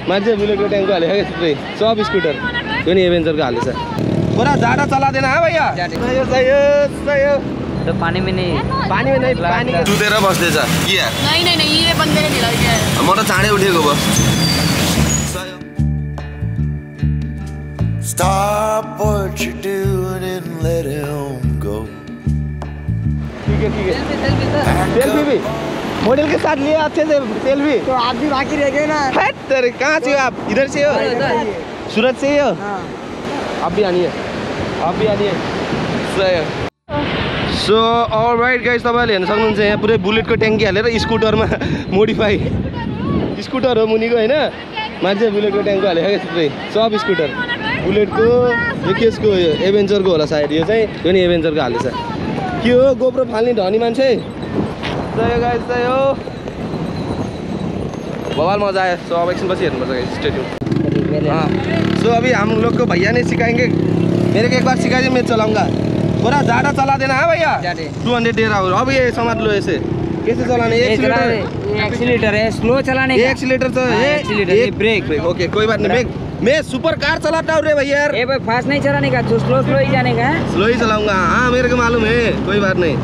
मान्छे बुलेटको ट्याङ्को हालेको थुप्रै सब स्कुटर त्यो नि एभेन्जरको हालेछ थोड़ा ज़्यादा चला देना है भैया तो पानी में नहीं पानी सुतेर बस्दैछ के यार नहीं ये बंदे ने ढिला किया है म त चाँडै उठेको बस Stop what you're doing and let him go. ठीक है सेल्फी भी मॉडल के साथ लिए अच्छे से सेल्फी तो आप भी बाकी रह गए ना हट तेरे कहाँ से हो आप इधर से हो सूरत से ही हो आप भी आनिए सो अलराइट गाइस तपाईहरुले हेर्न सक्नुहुन्छ यहाँ पुरै बुलेटको ट्याङ्की हालेर स्कुटरमा मोडिफाई स्कुटर हो मुनिको हैन मान्छे बुलेटको ट्याङ्को हालेको थुप्रै सब स्कुटर बुलेटको यो केसको एभेन्जरको होला सायद यो चाहिँ यो नि एभेन्जरको हालेछ के हो गोप्रो फाल्ने धनी मान्छे जय गाइस जय हो बवाल मजा आयो सो अब एकछिन पछि हेर्नुपर्छ गाइस स्टेडियम सो अभी हम लोग को भैया ने सिखाएंगे मेरे को एक बार सिखा दीजिए मैं चलाऊंगा थोड़ा ज़्यादा चला देना है भैया 200 दे रहा हूँ अब ये समझ लो ऐसे कैसे चलाने एक्सीलेटर है स्लो चलाने का एक्सीलेटर तो ये ब्रेक ओके कोई बात नहीं मैं सुपर कार चलाता हूँ रे भैया यार भाई फास्ट नहीं चलाने का जो स्लो ही जाने का स्लो ही चलाऊंगा हाँ मेरे को मालूम है कोई बात नहीं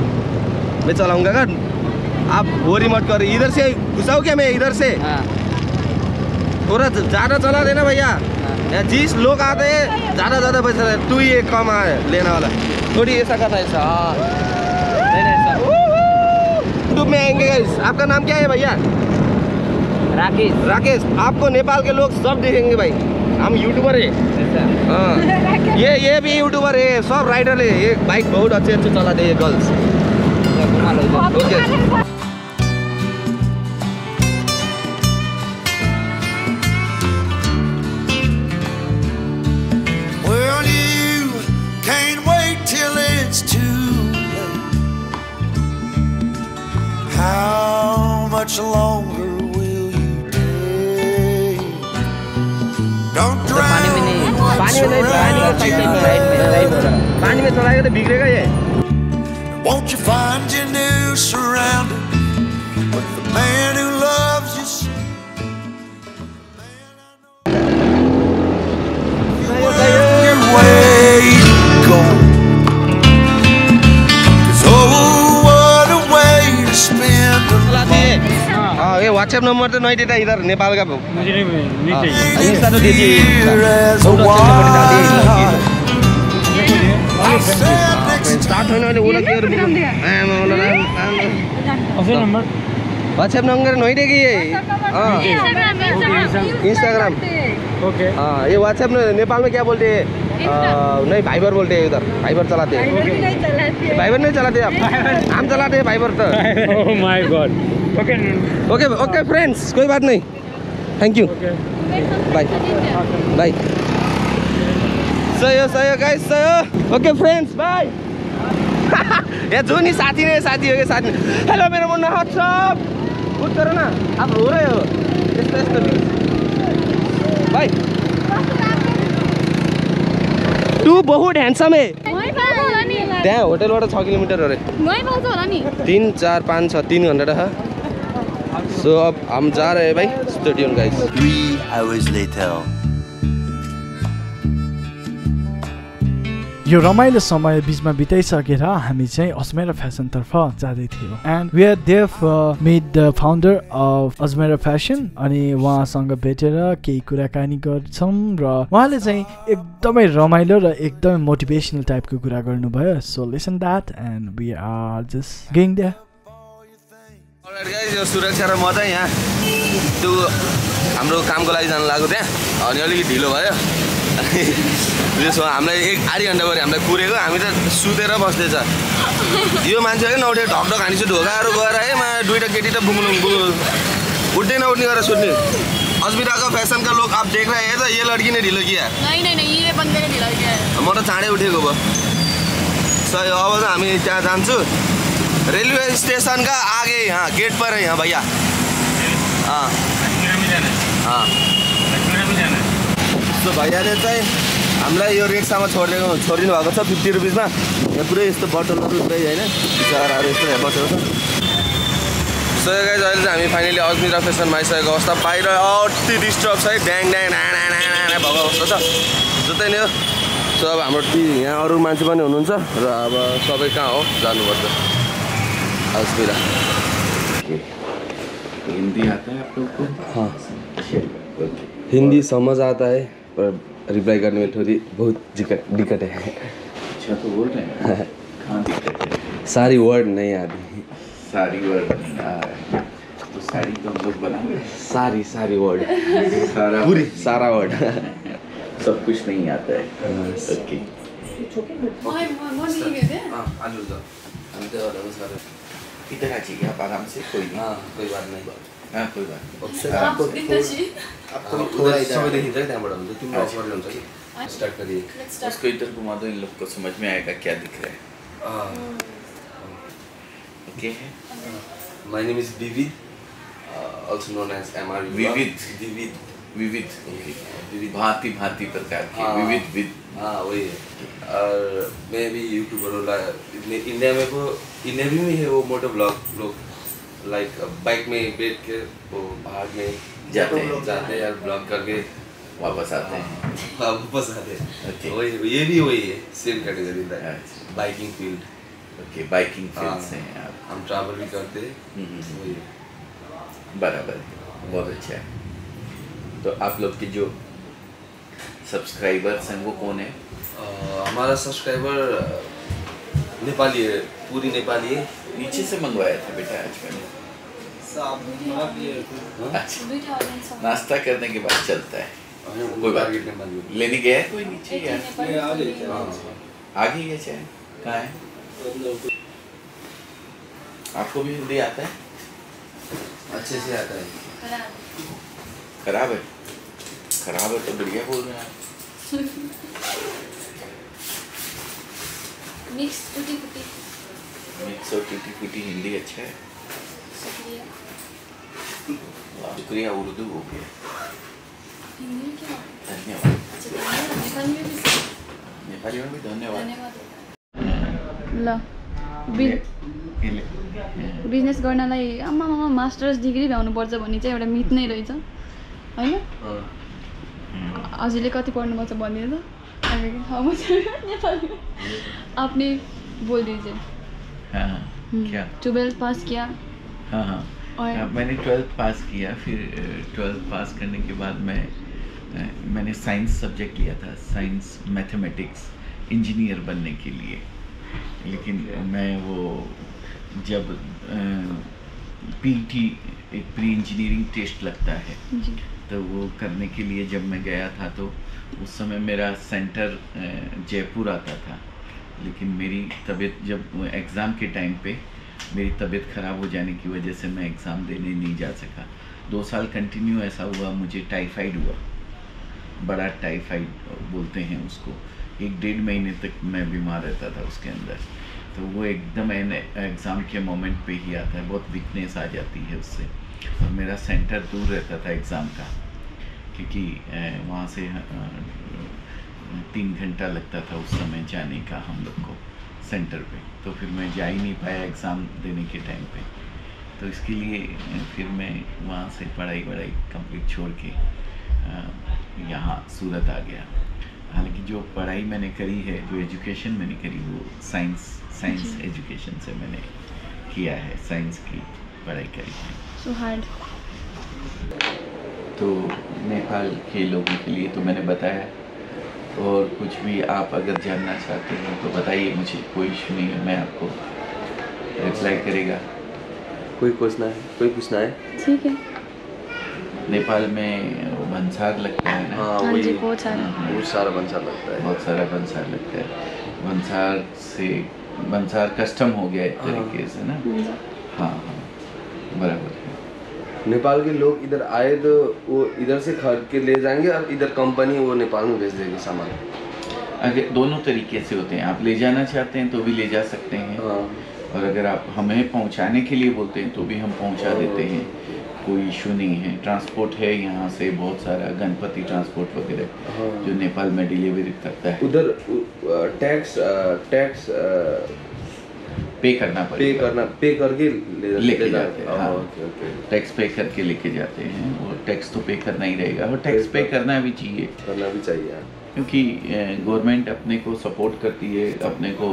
मैं चलाऊंगा का आप बोरी मत कर इधर से घुसाओ क्या मैं इधर से थोड़ा ज़्यादा चला देना भैया जिस लोग आते हैं ज़्यादा पैसा तू ही एक कम है लेने वाला थोड़ी ऐसा करना ऐसा यूट्यूब में आएंगे गाइस आपका नाम क्या है भैया राकेश आपको नेपाल के लोग सब देखेंगे भाई हम यूट्यूबर है हाँ ये भी यूट्यूबर है सब राइडर है ये बाइक बहुत अच्छे चलाते हैं girls okay How much longer will you take? Don't drown. पानी में चलाएगा तो बिगड़ेगा ये Won't you find your new surroundings with the man who loves you? Your way to go. ये व्हाट्सएप नंबर तो नहीं देता इधर नेपाल का मुझे नहीं चाहिए इंस्टा तो दीजिए स्टार्ट होने वाले वो लोग नंबर व्हाट्सएप नंबर नहीं देगी ये इंस्टाग्राम ओके हाँ ये व्हाट्सएप नेपाल में क्या बोलते हैं नहीं भाइबर बोलते हैं उधर भाइबर चलाते हैं भाइबर नहीं चलाते आप हम चलाते हैं भाइबर तो oh my God okay friends कोई बात नहीं थैंक यू बाय सही हो गाइस सही हो ओके फ्रेंड्स बाय ये जो नहीं साथी हो गए साथी हेलो मेरा मुन्ना हाथ सब कुछ करो ना आप रो रहे हो बाय तू बहुत हैंडसम है त्यहाँ होटलबाट 6 किलोमिटर हो रे 3 4 5 6 3 घंटा है सो अब हम जा रहे हैं भाई स्टेडियम गाइस 3 hours later. यो रमाइलो समय बीचमा बिताइसकेर हामी चाहिँ अजमेरा फ्यासनतर्फ जाँदै थियौँ and we are there for meet the founder of Ajmera fashion अनि उहाँसँग भेटेर केही कुराकानी गर्छौँ र उहाँले चाहिँ एकदमै रमाइलो र एकदमै मोटिभेसनल टाइपको कुरा गर्नुभयो so listen that and we are just going there यो सुरक्षा र म चाहिँ यहाँ त्यो हाम्रो कामको लागि जान लाग्यो त्यहाँ अनि अलिकति ढिलो भयो त्यसो हामीलाई 1.5 घन्टा गरी हामीलाई कुरेको हामी त सुतेर बस्दैछ यो मान्छे होइन नउठे ढकढक हानिसु ढोकाहरू गएर है दुईटा केटी त बुङ्लुङ उठ्दै नउठ्ने गरेर सुत्ने अजमेरा का फैशन का लोग आप देख रहे हैं तो ये लड़की ने ढिलो किया नहीं ये बंदे ने ढिला किया है म त चाँडै उठेको भयो सही अब चाहिँ हामी त्यहाँ जान्छु रेलवे स्टेशन का आगे यहाँ गेट पर है यहाँ भैया तो भैया ने चाहिँ हामीलाई यो रिक्सामा छोडिदिनु भएको छ 50 रुपैयाँमा यहाँ पुरै यस्तो बोतलहरु पुरै हैन बिचाराहरु यस्तो बसेको छ सो गाइज अहिले चाहिँ हामी फाइनली अजमेरा फेसनमा आइसकेको अवस्था बाहिर अति डिस्टर्ब छ है ड्याङ ड्याङ भएको अवस्था छ जतै नै हो सो अब हाम्रो यहाँ अरू मान्छे पनि हुनुहुन्छ र अब सबै कहाँ हो जानुपर्छ अजमेरा हिंदी आता है आप लोग को? हाँ हिंदी समझ आता है पर रिप्लाई करने में थोड़ी बहुत दिक्कत है अच्छा तो बोल रहे हैं कहाँ दिक्कत है? सारी वर्ड नहीं आती सारी वर्ड नहीं आ रहा है तो सारी तो हम लोग बनाएंगे सारी वर्ड सारा पूरी सारा वर्ड सब कुछ नहीं आता है ओके इधर आ जाइए आप आराम से कोई नहीं कोई बात नहीं हाँ कोई बात आपको थोड़ा इधर सबै देखिन्छ कि त्यहाँबाट हुन्छ तिम्रो अफर हुन्छ कि स्टार्ट गरिए उसको इधर घुमा दो इन लोग को समझ में आएगा क्या दिख रहा है ओके है माय नेम इज विविध also known as MR विविध विविध विविध विविध भांति भांति प्रकार के हाँ। विविध विद हाँ वही है और मैं भी यूट्यूबरहरूलाई इंडिया में वो इंडिया में भी है वो मोटो ब्लॉग लोग लाइक बाइक में बैठ के वो पहाड़ में जाते हैं यार ब्लॉग करके वापस आते हैं वापस आते हैं Okay. वही ये भी वही है सेम कैटेगरी का अच्छा। Biking field okay biking field हाँ। से हैं आप हम ट्रैवल भी करते हैं वही है बराबर है बहुत अच्छा है तो आप लोग के जो सब्सक्राइबर्स हैं वो कौन है हमारा सब्सक्राइबर नेपाली है पूरी नेपाली है नीचे से मंगवाया था बेटा आज मैंने अच्छा नाश्ता करने के बाद चलता है कोई बात नहीं। लेने गया है कोई नीचे या आ गई है चाय कहाँ है आपको भी हिंदी आता है अच्छे से आता है खराब है तो बढ़िया बोल रहे हैं आप मिक्स टूटी फूटी मिक्स और टूटी फूटी हिंदी अच्छा है वाह, शुक्रिया उर्दू हो गया हिंदी में क्या धन्यवाद अच्छा नेपाली में भी नेपाली में भी धन्यवाद ल बिजनेस गर्नलाई आमा मास्टर्स डिग्री भ्याउनुपर्छ भन्ने चाहिँ एउटा मिथ नै रहेछ होइन हजुरले कति पढ्नुपर्छ भनिदिनु त नेपाली आपने बोल दीजिए हाँ क्या 12 पास किया हाँ हाँ और मैंने 12th पास किया फिर 12th पास करने के बाद मैंने साइंस सब्जेक्ट लिया था साइंस मैथमेटिक्स इंजीनियर बनने के लिए लेकिन मैं वो जब पीटी एक प्री इंजीनियरिंग टेस्ट लगता है जी तो वो करने के लिए जब मैं गया था तो उस समय मेरा सेंटर जयपुर आता था लेकिन मेरी तबीयत जब एग्ज़ाम के टाइम पे मेरी तबीयत ख़राब हो जाने की वजह से मैं एग्ज़ाम देने नहीं जा सका 2 साल कंटिन्यू ऐसा हुआ मुझे टाइफाइड हुआ बड़ा टाइफाइड बोलते हैं उसको 1-1.5 महीने तक मैं बीमार रहता था उसके अंदर तो वो एकदम एग्ज़ाम के मोमेंट पे ही आता है बहुत वीकनेस आ जाती है उससे और मेरा सेंटर दूर रहता था एग्ज़ाम का क्योंकि वहाँ से 3 घंटा लगता था उस समय जाने का हम लोग को सेंटर पे तो फिर मैं जा ही नहीं पाया एग्ज़ाम देने के टाइम पे तो इसके लिए फिर मैं वहाँ से पढ़ाई कंप्लीट छोड़ के यहाँ सूरत आ गया हालांकि जो पढ़ाई मैंने करी है जो एजुकेशन मैंने करी वो साइंस एजुकेशन से मैंने किया है साइंस की पढ़ाई करी है सो हार्ड तो नेपाल के लोगों के लिए तो मैंने बताया और कुछ भी आप अगर जानना चाहते हैं तो बताइए मुझे कोई इशू नहीं है मैं आपको रिप्लाई करेगा कोई पूछना है ठीक है नेपाल में भंसार लगता है ना हाँ हाँ वही जी बहुत सारा बहुत सारा भंसार लगता है बहुत सारा भंसार लगता है भंसार कस्टम हो गया एक तरीके से ना हाँ बराबर है नेपाल के लोग इधर आए तो वो इधर से खरीद के ले जाएंगे और इधर कंपनी वो नेपाल में भेज देगी सामान अगर दोनों तरीके से होते हैं आप ले जाना चाहते हैं तो भी ले जा सकते हैं और अगर आप हमें पहुंचाने के लिए बोलते हैं तो भी हम पहुंचा देते हैं कोई इशू नहीं है ट्रांसपोर्ट है यहाँ से बहुत सारा गणपति ट्रांसपोर्ट वगैरह जो नेपाल में डिलीवरी करता है उधर टैक्स पे करना पड़ेगा। पे करके लेके जाते हैं, हाँ। ओके टैक्स पे करके लेके जाते हैं, और टैक्स तो पे करना ही रहेगा, और टैक्स पे करना भी चाहिए, क्योंकि गवर्नमेंट अपने को सपोर्ट करती है, अपने को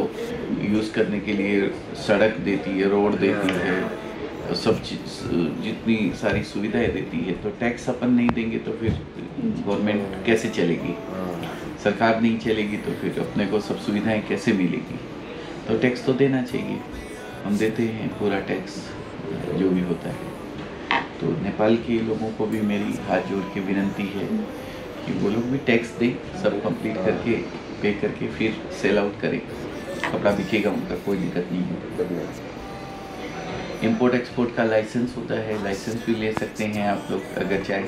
यूज़ करने के लिए सड़क देती है, रोड देती है, सब चीज़ जितनी सारी सुविधाएं देती है। तो टैक्स अपन नहीं देंगे तो फिर गवर्नमेंट कैसे चलेगी, सरकार नहीं चलेगी तो फिर अपने को सब सुविधाएं कैसे मिलेगी। तो टैक्स तो देना चाहिए, हम देते हैं पूरा टैक्स जो भी होता है। तो नेपाल के लोगों को भी मेरी हाथ जोड़ के विनती है कि वो लोग भी टैक्स दें, सब कंप्लीट करके पे करके फिर सेल आउट करें, कपड़ा बिकेगा उनका, कोई दिक्कत नहीं है। इंपोर्ट एक्सपोर्ट का लाइसेंस होता है, लाइसेंस भी ले सकते हैं आप लोग, अगर चाहे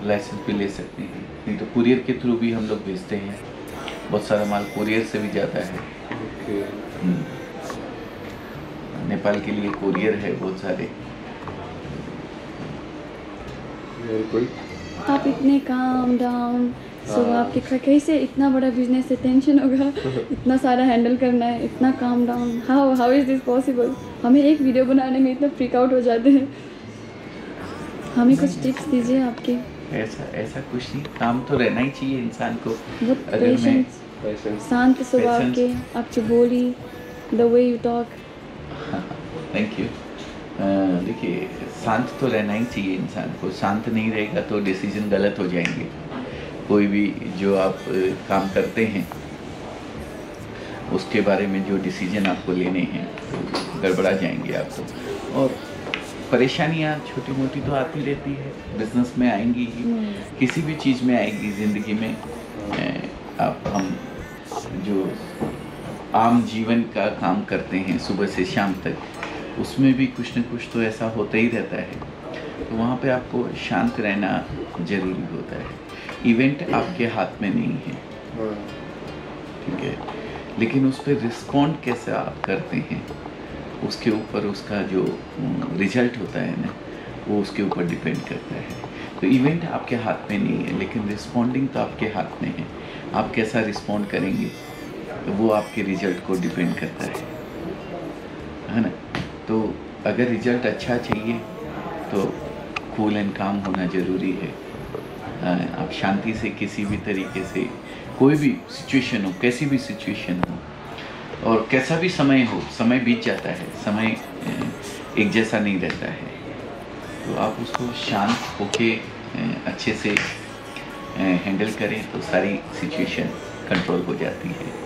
लाइसेंस भी ले सकते हैं, नहीं तो कुरियर के थ्रू भी हम लोग भेजते हैं, बहुत सारा माल कुरियर से भी जाता है। नेपाल के लिए कुरियर है बहुत सारे। आप इतने काम डाउन, सो आपके कैसे इतना बड़ा बिजनेस है, टेंशन होगा, इतना सारा हैंडल करना है, इतना calm down, how is this possible? हमें एक वीडियो बनाने में इतना फ्रीक आउट हो जाते हैं, हमें कुछ टिप्स दीजिए आपके। ऐसा कुछ नहीं, काम तो रहना ही चाहिए इंसान को। बहुत पेशेंस, शांत स्वभाव के, आपकी बोली, the way you talk. Thank you. देखिए, शांत तो रहना ही चाहिए इंसान को, शांत नहीं रहेगा तो डिसीजन गलत हो जाएंगे। कोई भी जो आप काम करते हैं उसके बारे में जो डिसीजन आपको लेने हैं तो गड़बड़ा जाएंगे आप तो। और परेशानियाँ छोटी मोटी तो आती रहती है, बिजनेस में आएंगी ही, किसी भी चीज़ में आएगी ज़िंदगी में। हम जो आम जीवन का काम करते हैं सुबह से शाम तक, उसमें भी कुछ न कुछ तो ऐसा होता ही रहता है, तो वहाँ पे आपको शांत रहना ज़रूरी होता है। इवेंट आपके हाथ में नहीं है, ठीक है, लेकिन उस पर रिस्पॉन्ड कैसे आप करते हैं उसके ऊपर उसका जो रिजल्ट होता है ना, वो उसके ऊपर डिपेंड करता है। तो इवेंट आपके हाथ में नहीं है, लेकिन रिस्पॉन्डिंग तो आपके हाथ में है। आप कैसा रिस्पॉन्ड करेंगे तो वो आपके रिजल्ट को डिपेंड करता है ना। तो अगर रिजल्ट अच्छा चाहिए तो कूल एंड काम होना ज़रूरी है। आप शांति से किसी भी तरीके से, कोई भी सिचुएशन हो, कैसी भी सिचुएशन हो और कैसा भी समय हो, समय बीत जाता है, समय एक जैसा नहीं रहता है, तो आप उसको शांत होके अच्छे से हैंडल करें तो सारी सिचुएशन कंट्रोल हो जाती है।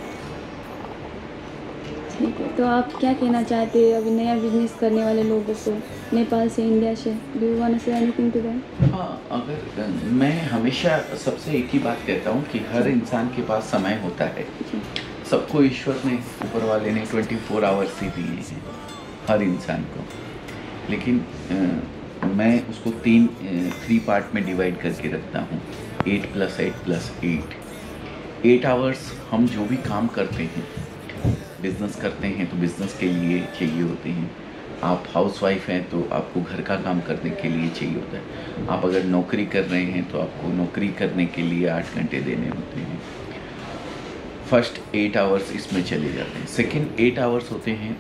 ठीक है, तो आप क्या कहना चाहते हैं अभी नया बिजनेस करने वाले लोगों को, नेपाल से, इंडिया से? Do you want to say anything to them? हाँ, अगर मैं हमेशा सबसे एक ही बात कहता हूँ कि हर इंसान के पास समय होता है। सबको ईश्वर ने, ऊपर वाले ने 24 आवर्स ही दिए हैं हर इंसान को, लेकिन मैं उसको 3 पार्ट में डिवाइड करके रखता हूँ, 8 + 8 + 8। 8 आवर्स हम जो भी काम करते हैं, बिज़नेस करते हैं तो बिज़नेस के लिए चाहिए होते हैं। आप हाउसवाइफ हैं तो आपको घर का काम करने के लिए चाहिए होता है। आप अगर नौकरी कर रहे हैं तो आपको नौकरी करने के लिए 8 घंटे देने होते हैं। फर्स्ट 8 आवर्स इसमें चले जाते हैं। सेकंड 8 आवर्स होते हैं,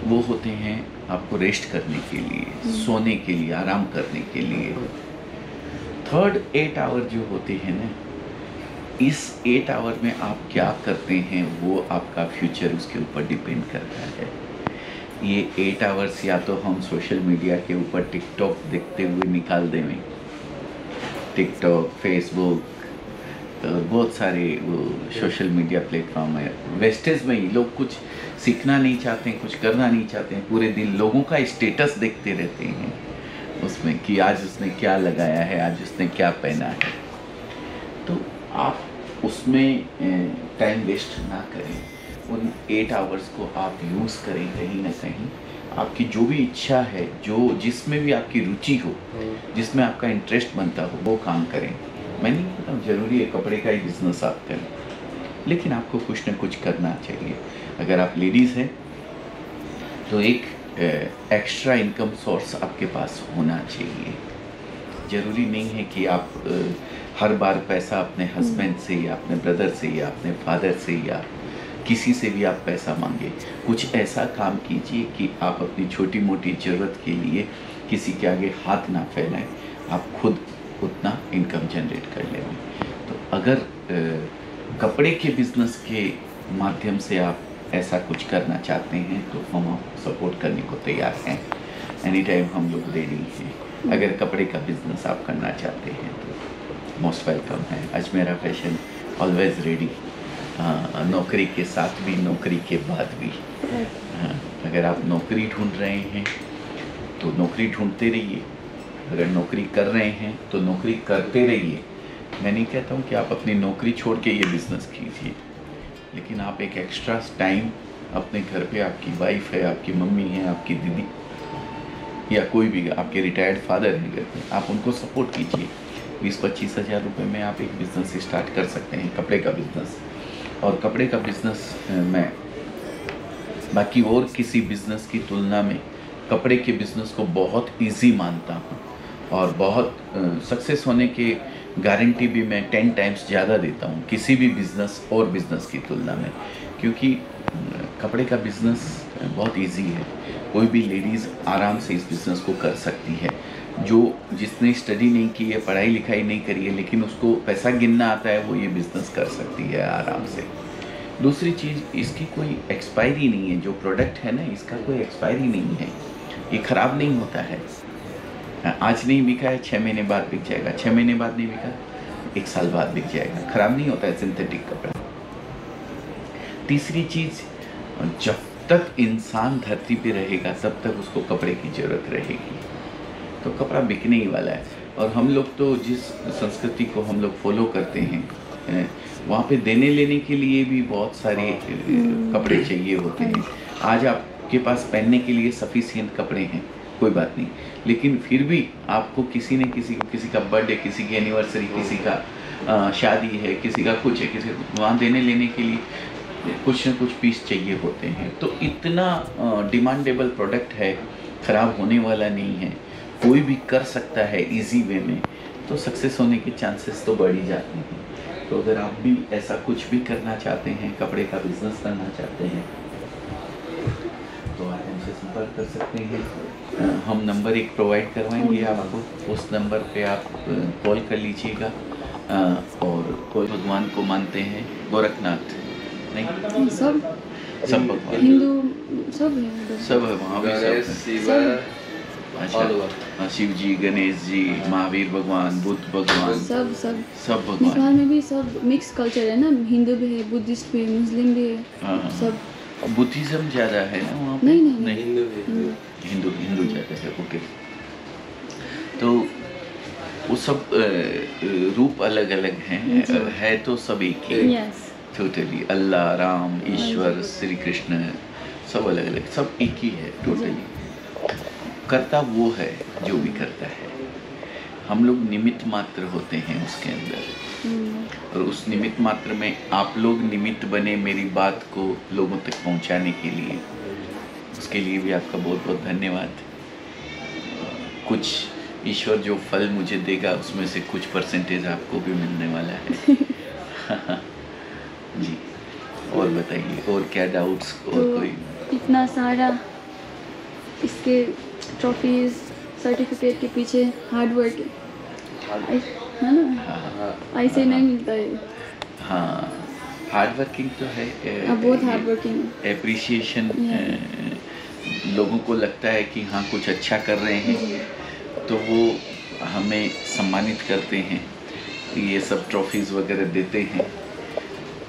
वो होते हैं आपको रेस्ट करने के लिए, सोने के लिए, आराम करने के लिए। थर्ड 8 आवर जो होते हैं ना, इस 8 आवर में आप क्या करते हैं वो आपका फ्यूचर उसके ऊपर डिपेंड करता है। ये 8 आवर्स या तो हम सोशल मीडिया के ऊपर टिकटॉक देखते हुए निकाल देंगे, टिकटॉक, फेसबुक, बहुत सारे वो सोशल मीडिया प्लेटफॉर्म है। वेस्टेज में ही लोग कुछ सीखना नहीं चाहते हैं, कुछ करना नहीं चाहते हैं, पूरे दिन लोगों का स्टेटस देखते रहते हैं उसमें कि आज उसने क्या लगाया है, आज उसने क्या पहना है। तो आप उसमें टाइम वेस्ट ना करें, उन 8 आवर्स को आप यूज़ करें कहीं ना कहीं। आपकी जो भी इच्छा है, जो जिसमें भी आपकी रुचि हो, जिसमें आपका इंटरेस्ट बनता हो, वो काम करें। मैं नहीं कहता हूँ ज़रूरी है कपड़े का ही बिज़नेस आप करें, लेकिन आपको कुछ ना कुछ करना चाहिए। अगर आप लेडीज़ हैं तो एक एक्स्ट्रा इनकम सोर्स आपके पास होना चाहिए। ज़रूरी नहीं है कि आप हर बार पैसा अपने हस्बैंड से या अपने ब्रदर से या अपने फादर से या किसी से भी आप पैसा मांगे, कुछ ऐसा काम कीजिए कि आप अपनी छोटी मोटी ज़रूरत के लिए किसी के आगे हाथ ना फैलाएं, आप खुद उतना इनकम जनरेट कर लेंगे। तो अगर कपड़े के बिज़नेस के माध्यम से आप ऐसा कुछ करना चाहते हैं तो हम आपको सपोर्ट करने को तैयार हैं। एनी टाइम हम लोग रेडी हैं। अगर कपड़े का बिज़नेस आप करना चाहते हैं तो मोस्ट वेलकम है। अजमेरा फैशन ऑलवेज रेडी, नौकरी के साथ भी, नौकरी के बाद भी। अगर आप नौकरी ढूंढ रहे हैं तो नौकरी ढूंढते रहिए, अगर नौकरी कर रहे हैं तो नौकरी करते रहिए। मैं नहीं कहता हूँ कि आप अपनी नौकरी छोड़ के ये बिज़नेस कीजिए, लेकिन आप एक एक्स्ट्रा टाइम अपने घर पे, आपकी वाइफ है, आपकी मम्मी है, आपकी दीदी या कोई भी आपके रिटायर्ड फादर हैं घर पे, आप उनको सपोर्ट कीजिए। 20-25 हज़ार रुपये में आप एक बिज़नेस स्टार्ट कर सकते हैं, कपड़े का बिज़नेस। और कपड़े का बिज़नेस मैं बाकी और किसी बिज़नेस की तुलना में कपड़े के बिज़नेस को बहुत इजी मानता हूँ और बहुत सक्सेस होने के गारंटी भी मैं 10 टाइम्स ज़्यादा देता हूँ किसी भी बिज़नेस और बिज़नेस की तुलना में, क्योंकि कपड़े का बिज़नेस बहुत इजी है। कोई भी लेडीज़ आराम से इस बिज़नेस को कर सकती है, जिसने स्टडी नहीं की है, पढ़ाई लिखाई नहीं करी है, लेकिन उसको पैसा गिनना आता है, वो ये बिज़नेस कर सकती है आराम से। दूसरी चीज़, इसकी कोई एक्सपायरी नहीं है। जो प्रोडक्ट है ना, इसका कोई एक्सपायरी नहीं है, ये ख़राब नहीं होता है। आज नहीं बिका है 6 महीने बाद बिक जाएगा, 6 महीने बाद नहीं बिका 1 साल बाद बिक जाएगा, ख़राब नहीं होता है सिंथेटिक कपड़ा। तीसरी चीज़, जब तक इंसान धरती पे रहेगा तब तक उसको कपड़े की ज़रूरत रहेगी, तो कपड़ा बिकने ही वाला है। और हम लोग तो जिस संस्कृति को हम लोग फॉलो करते हैं, वहाँ पे देने लेने के लिए भी बहुत सारे कपड़े चाहिए होते हैं। आज आपके पास पहनने के लिए सफिशिएंट कपड़े हैं, कोई बात नहीं, लेकिन फिर भी आपको किसी ने किसी का बर्थडे, किसी की एनिवर्सरी, किसी का शादी है, किसी का कुछ है, किसी वहाँ देने लेने के लिए कुछ न कुछ पीस चाहिए होते हैं। तो इतना डिमांडेबल प्रोडक्ट है, ख़राब होने वाला नहीं है, कोई भी कर सकता है इजी वे में, तो सक्सेस होने के चांसेस तो बढ़ ही जाते हैं। तो अगर आप भी ऐसा कुछ भी करना चाहते हैं, कपड़े का बिज़नेस करना चाहते हैं, तो आप हमसे संपर्क कर सकते हैं। हम नंबर एक प्रोवाइड करवाएंगे आपको, उस नंबर पे आप कॉल कर लीजिएगा। और कोई भगवान को मानते हैं, गोरखनाथ नहीं, सब भगवान, हिंदू सब है, सब है वहाँ भी सब। अच्छा, शिव जी, गणेश जी, महावीर भगवान, बुद्ध भगवान, सब भगवान। नेपाल में भी सब मिक्स कल्चर है ना, हिंदू भी है, बुद्धिस्ट भी है, मुस्लिम भी है। हाँ, सब बुद्धिज्म ज़्यादा है ना वहाँ पे? नहीं, हिंदू ज़्यादा है। ओके, तो वो सब रूप अलग अलग हैं, है तो सब एक ही, टोटली। अल्लाह, राम, ईश्वर, श्री कृष्ण, सब अलग अलग, सब एक ही है टोटली। करता वो है जो भी करता है, हम लोग निमित्त मात्र होते हैं उसके अंदर। और उस निमित्त मात्र में आप लोग निमित्त बने मेरी बात को लोगों तक पहुंचाने के लिए, उसके लिए भी आपका बहुत बहुत धन्यवाद। कुछ ईश्वर जो फल मुझे देगा उसमें से कुछ परसेंटेज आपको भी मिलने वाला है। जी, और बताइए, और क्या डाउट्स? और तो कोई? इतना सारा इसके ट्रॉफीज, सर्टिफिकेट के पीछे हार्ड वर्क है ना, ऐसे नहीं मिलता है। हाँ, हार्ड वर्किंग तो है, आप बहुत हार्ड वर्किंग है। एप्रिसिएशन, लोगों को लगता है कि हाँ कुछ अच्छा कर रहे हैं, तो वो हमें सम्मानित करते हैं, ये सब ट्रॉफीज़ वगैरह देते हैं,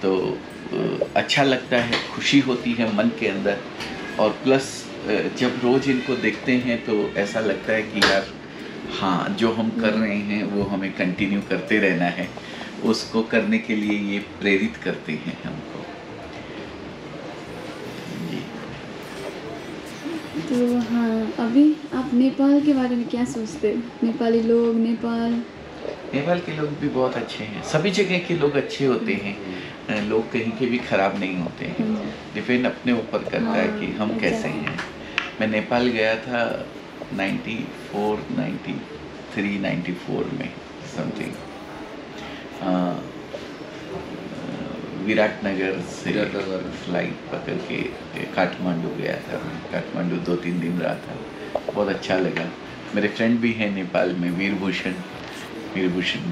तो अच्छा लगता है, खुशी होती है मन के अंदर। और प्लस जब रोज़ इनको देखते हैं तो ऐसा लगता है कि यार हाँ, जो हम कर रहे हैं वो हमें कंटिन्यू करते रहना है, उसको करने के लिए ये प्रेरित करते हैं हमको। जी। तो हाँ, अभी आप नेपाल के बारे में क्या सोचते हैं? नेपाली लोग, नेपाल के लोग भी बहुत अच्छे हैं, सभी जगह के लोग अच्छे होते हैं, लोग कहीं के भी ख़राब नहीं होते हैं। डिपेंड अपने ऊपर करता है कि हम कैसे हैं। मैं नेपाल गया था 94, 93, 94 में समथिंग। विराटनगर से विराटनगर। फ्लाइट पकड़ के काठमांडू गया था। काठमांडू 2-3 दिन रहा था, बहुत अच्छा लगा। मेरे फ्रेंड भी हैं नेपाल में, वीरभूषण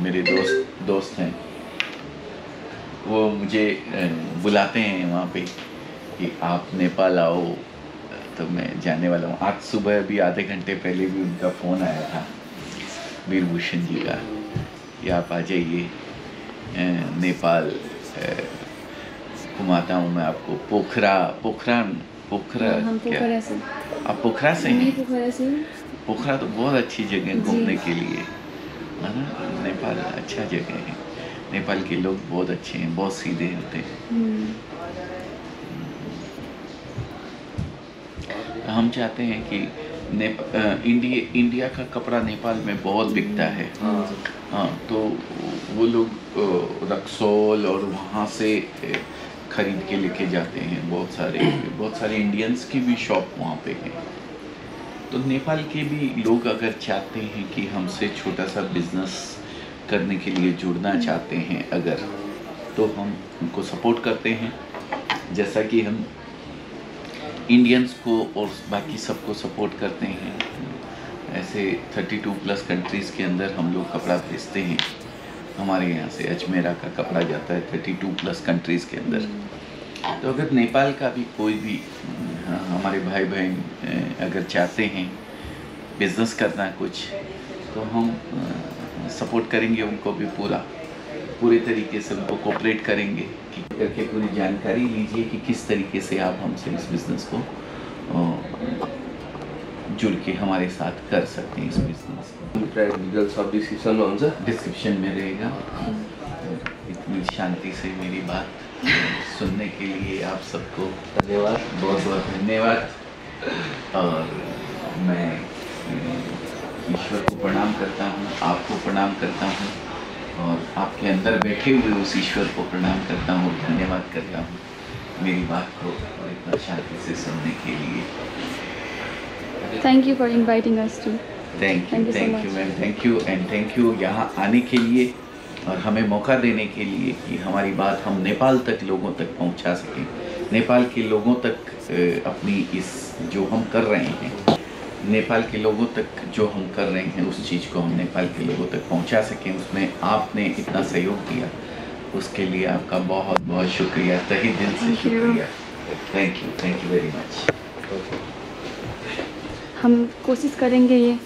मेरे दोस्त हैं। वो मुझे बुलाते हैं वहाँ पे कि आप नेपाल आओ, तो मैं जाने वाला हूँ। आज सुबह भी आधे घंटे पहले भी उनका फ़ोन आया था वीरभूषण जी का कि आप आ जाइए नेपाल, घुमाता हूँ मैं आपको। पोखरा हम क्या? पोखरा से। आप पोखरा से नहीं, हैं? पोखरा से। पोखरा तो बहुत अच्छी जगह है जी। घूमने के लिए, है ना। नेपाल अच्छा जगह है। नेपाल के लोग बहुत अच्छे हैं, बहुत सीधे होते हैं। हम चाहते हैं कि इंडिया का कपड़ा नेपाल में बहुत बिकता है। हाँ, तो वो लोग रक्सौल और वहाँ से खरीद के लेके जाते हैं। बहुत सारे इंडियंस की भी शॉप वहाँ पे हैं। तो नेपाल के भी लोग अगर चाहते हैं कि हमसे छोटा सा बिजनेस करने के लिए जुड़ना चाहते हैं अगर, तो हम उनको सपोर्ट करते हैं। जैसा कि हम इंडियंस को और बाकी सबको सपोर्ट करते हैं, ऐसे 32+ कंट्रीज़ के अंदर हम लोग कपड़ा भेजते हैं। हमारे यहाँ से अजमेरा का कपड़ा जाता है 32+ कंट्रीज़ के अंदर। तो अगर नेपाल का भी कोई भी हमारे भाई बहन अगर चाहते हैं बिज़नेस करना कुछ, तो हम सपोर्ट करेंगे उनको भी पूरे तरीके से उनको कोऑपरेट करेंगे कि करके पूरी जानकारी लीजिए कि किस तरीके से आप हमसे इस बिज़नेस को जुड़ के हमारे साथ कर सकते हैं इस बिज़नेस को। डिटेल सब डिस्क्रिप्सनमा हुन्छ। डिस्क्रिप्शन में रहेगा। इतनी शांति से मेरी बात सुनने के लिए आप सबको धन्यवाद, बहुत बहुत धन्यवाद। और मैं ईश्वर को प्रणाम करता हूँ, आपको प्रणाम करता हूँ, और आपके अंदर बैठे हुए उस ईश्वर को प्रणाम करता हूँ, धन्यवाद करता हूँ मेरी बात को इतना शांति से सुनने के लिए। Thank you for inviting us to. Thank Thank you so you much. Ma'am, thank you यहाँ आने के लिए और हमें मौका देने के लिए कि हमारी बात हम नेपाल तक लोगों तक पहुँचा सकें। नेपाल के लोगों तक अपनी इस जो हम कर रहे हैं, नेपाल के लोगों तक जो हम कर रहे हैं उस चीज़ को हम नेपाल के लोगों तक पहुंचा सकें। उसमें आपने इतना सहयोग दिया, उसके लिए आपका बहुत बहुत शुक्रिया, तहे दिल से Thank you. शुक्रिया। Thank you very much. हम कोशिश करेंगे ये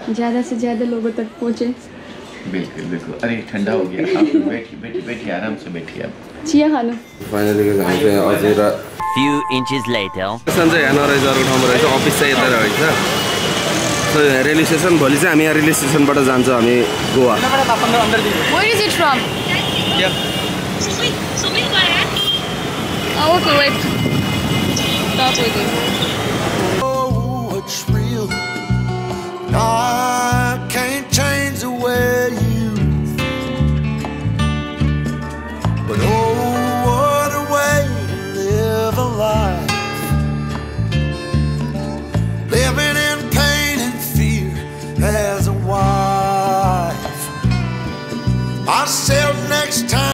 ज़्यादा से ज़्यादा लोगों तक पहुँचे। बिल्कुल। अरे ठंडा हो गया, आप बैठिए आराम से बैठिए आप। चिया खानु। फाइनली हामी चाहिँ अझै र Few inches later. स्टेसन चाहिँ यहाँ नरहेछ, अर्को ठाउँमा रहेछ, अफिस चाहिँ यता रहेछ। सो रेलवे स्टेसन, भोलि चाहिँ हामी यहाँ रेलवे स्टेसनबाट जान्छौँ हामी Goa. Where is it from? Okay, wait. Talk with him.